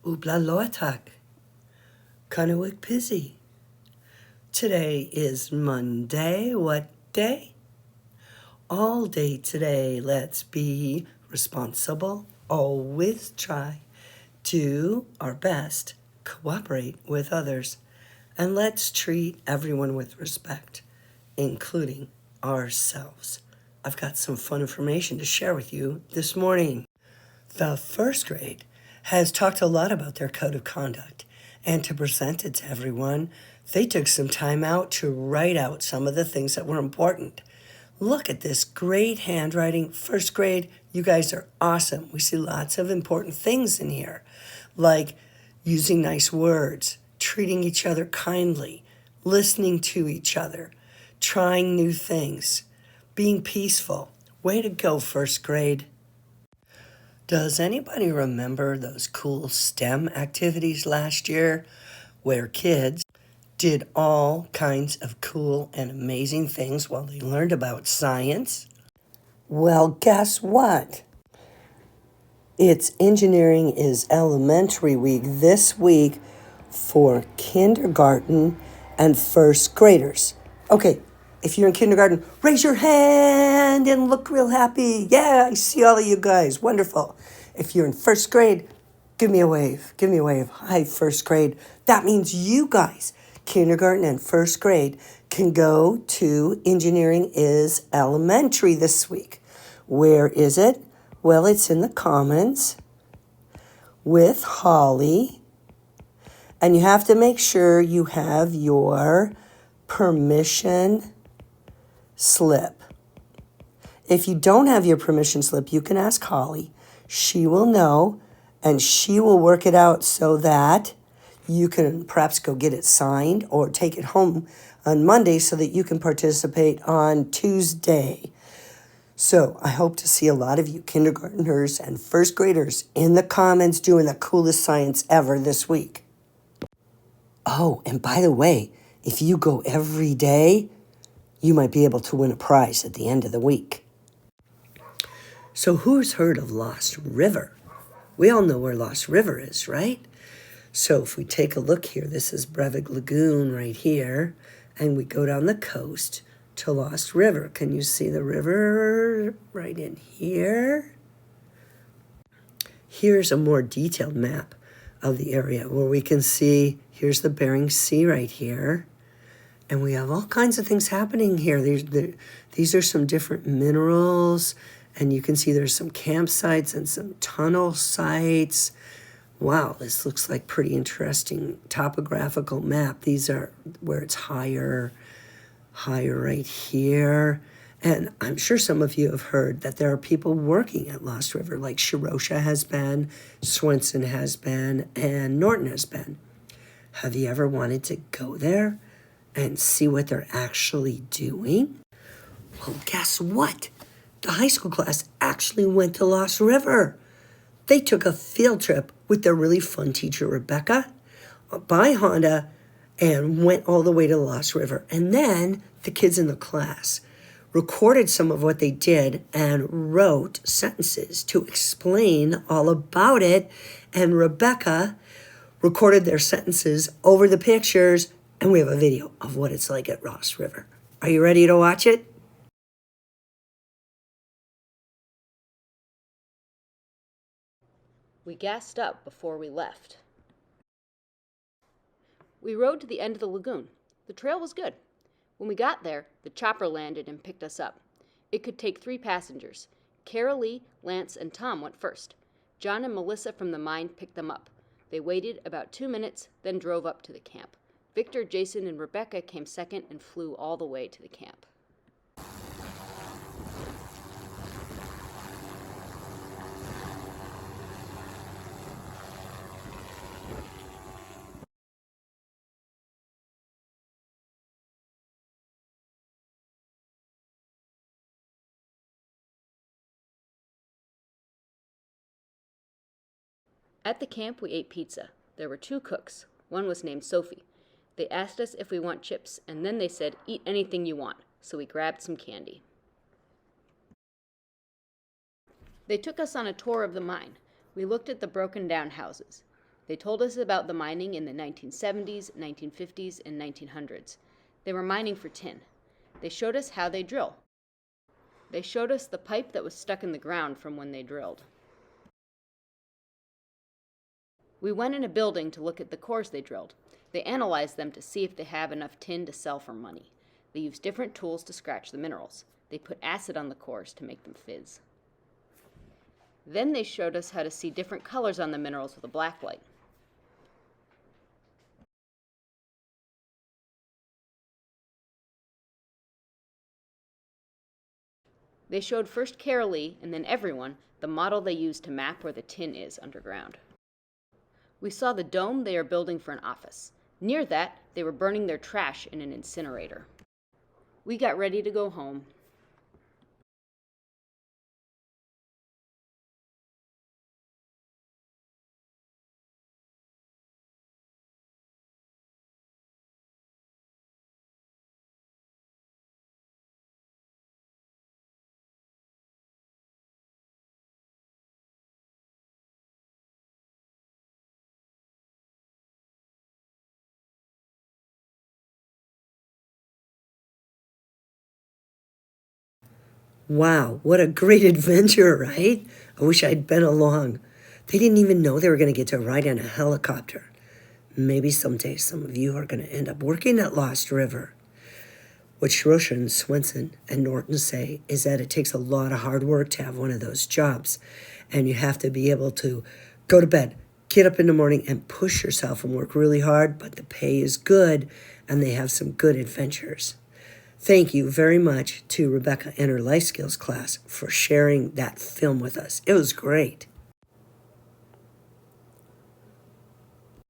Ubla Loatak, Kanuik Pizzy. Today is Monday. What day? All day today. Let's be responsible. Always try. Do our best. Cooperate with others. And let's treat everyone with respect, including ourselves. I've got some fun information to share with you this morning. The first grade has talked a lot about their code of conduct, and to present it to everyone, they took some time out to write out some of the things that were important. Look at this great handwriting. First grade, you guys are awesome. We see lots of important things in here, like using nice words, treating each other kindly, listening to each other, trying new things, being peaceful. Way to go, first grade. Does anybody remember those cool STEM activities last year where kids did all kinds of cool and amazing things while they learned about science? Well, guess what? It's Engineering is Elementary Week this week for kindergarten and first graders. Okay, if you're in kindergarten, raise your hand and look real happy. Yeah, I see all of you guys. Wonderful. If you're in first grade, give me a wave. Give me a wave. Hi, first grade. That means you guys, kindergarten and first grade, can go to Engineering is Elementary this week. Where is it? Well, it's in the Commons with Holly. And you have to make sure you have your permission slip. If you don't have your permission slip, you can ask Holly. She will know, and she will work it out so that you can perhaps go get it signed or take it home on Monday so that you can participate on Tuesday. So I hope to see a lot of you kindergartners and first graders in the Commons doing the coolest science ever this week. Oh, and by the way, if you go every day, you might be able to win a prize at the end of the week. So who's heard of Lost River? We all know where Lost River is, right? So if we take a look here, this is Brevig Lagoon right here, and we go down the coast to Lost River. Can you see the river right in here? Here's a more detailed map of the area where we can see, here's the Bering Sea right here. And we have all kinds of things happening here. These are some different minerals, and you can see there's some campsites and some tunnel sites. Wow, this looks like pretty interesting topographical map. These are where it's higher right here. And I'm sure some of you have heard that there are people working at Lost River, like Shirosha has been, Swenson has been, and Norton has been. Have you ever wanted to go there and see what they're actually doing? Well, guess what? The high school class actually went to Lost River. They took a field trip with their really fun teacher, Rebecca, by Honda, and went all the way to the Lost River. And then the kids in the class recorded some of what they did and wrote sentences to explain all about it. And Rebecca recorded their sentences over the pictures, and we have a video of what it's like at Lost River. Are you ready to watch it? We gassed up before we left. We rode to the end of the lagoon. The trail was good. When we got there, the chopper landed and picked us up. It could take 3 passengers. Carol Lee, Lance, and Tom went first. John and Melissa from the mine picked them up. They waited about 2 minutes, then drove up to the camp. Victor, Jason, and Rebecca came second and flew all the way to the camp. At the camp, we ate pizza. There were 2 cooks. One was named Sophie. They asked us if we want chips, and then they said, "Eat anything you want." So we grabbed some candy. They took us on a tour of the mine. We looked at the broken down houses. They told us about the mining in the 1970s, 1950s, and 1900s. They were mining for tin. They showed us how they drill. They showed us the pipe that was stuck in the ground from when they drilled. We went in a building to look at the cores they drilled. They analyzed them to see if they have enough tin to sell for money. They used different tools to scratch the minerals. They put acid on the cores to make them fizz. Then they showed us how to see different colors on the minerals with a black light. They showed first Carolee and then everyone the model they used to map where the tin is underground. We saw the dome they are building for an office. Near that, they were burning their trash in an incinerator. We got ready to go home. Wow, what a great adventure, right? I wish I'd been along. They didn't even know they were going to get to ride in a helicopter. Maybe someday some of you are going to end up working at Lost River. What Schroeder and Swenson and Norton say is that it takes a lot of hard work to have one of those jobs. And you have to be able to go to bed, get up in the morning, and push yourself and work really hard, but the pay is good, and they have some good adventures. Thank you very much to Rebecca and her life skills class for sharing that film with us. It was great.